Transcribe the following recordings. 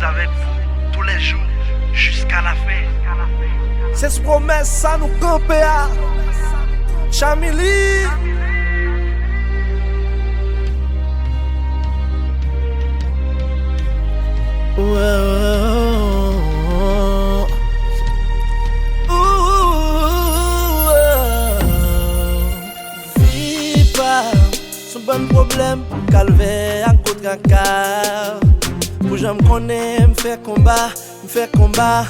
avec vous tous les jours jusqu'à la fin. C'est ce promesse, ça nous camper à Chamili. Vis pas son bon problème, calvaire à côté d'un car. Pour j'aime connaître, me faire combat,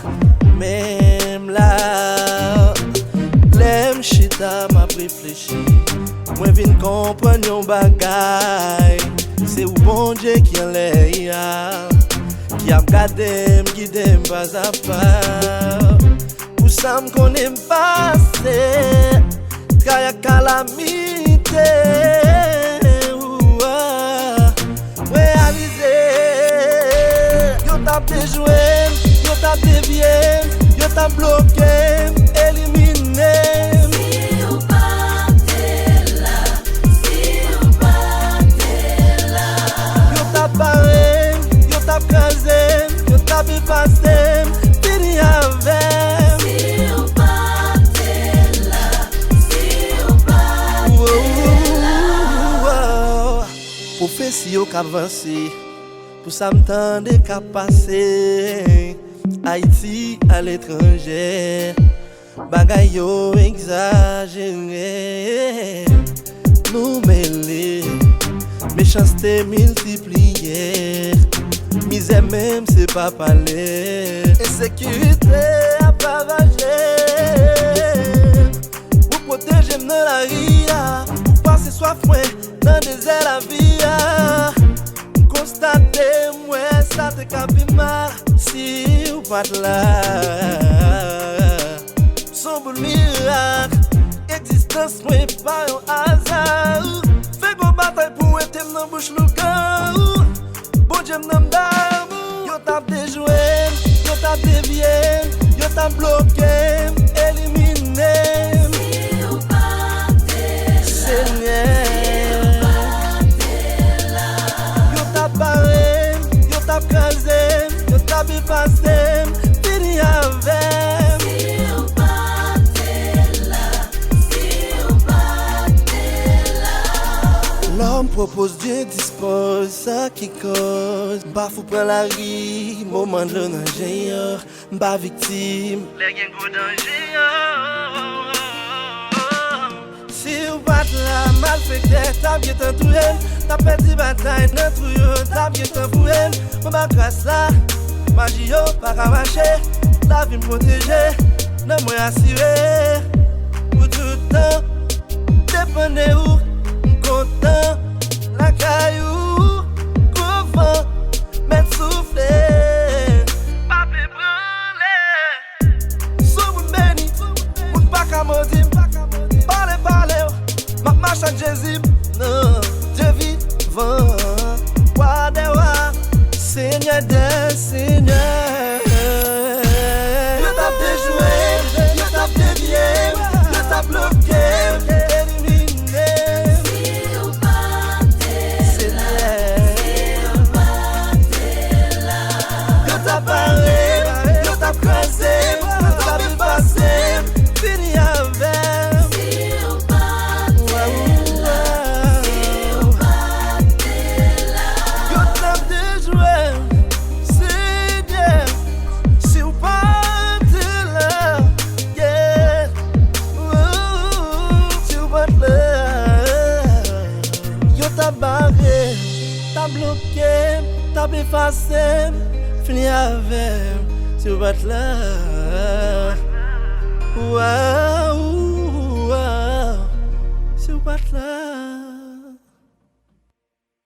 même là. L'aime chita m'a réfléchi. Moi vinn comprendre yon bagay. C'est où bon Dieu qui en l'air. Qui a gardé, guidé pas à pas. Pour ça me connaît passé, trahir calamité. Réaliser, yo t'a déjoué, yo t'a dévié, yo t'a bloqué, éliminé. Si ou pas t'es là, si ou pas t'es là, Yo t'a barré, yo t'a crasé, yo t'a dépassé, fini avec. si ou pas t'es là, si ou pas t'es là. Prophétie qui avance, pour ça m'tendre qu'à passer. Haïti à l'étranger, bagay yo exagéré. Nous mêler, méchanceté multipliée. Misère même c'est pas parler. Insécurité à ravager. Pour protéger dans la ria, pour passer soif moins dans le désert la vie. Constater moi ça te capi mal. Si ou pas là, son bon miracle, existence moi pas un hasard. Fais go bataille pour être dans bouche le cœur. Bon Dieu m'aime d'amour. Yo t'a déjoué, yo t'a dévié, yo t'a bloqué, éliminé. Si ou pas t'es là, Seigneur, t'es là, yo t'a barré, yo t'a crasé, yo t'a dépassé, fini avec. si ou pas t'es là, si ou pas t'es là. L'homme propose, Dieu dispose, ça qui cause. Bah faut prendre la rue, moment de le danger. Bah victime, Les gens gros danger. si ou pas là, mal fait que t'as bien t'entourer. T'as perdu bataille, dans tout yo, t'as bien t'enfouré. Mon bas grâce là, magie yo, pas qu'à marcher. La vie me protéger, non moi assuré. Pour tout le temps, dépendez où, content. La caillou, gros vent, mettre souffler. Pas plus brûler. Sous mon béni, mon pas qu'à maudire. Parlez, ma marche à Jésus. Non, Dieu vivant. Wadewa, Seigneur des Seigneurs. Yo t'a déjoué, yo t'a dévié, yo t'a bloqué, éliminé. Si ou pas t'es là, Seigneur, si ou pas t'es là, yo t'a barré, yo t'a crasé, yo t'a dépassé, fini avec. si ou pas t'es là, si ou pas t'es là. Yo t'a déjoué, Seigneur, si ou pas t'es là, yeah. Si ou pas t'es là, yo t'a barré, t'a bloqué, t'a effacé, fini avec. Si ou pas t'es là, waouh, si ou pas t'es là.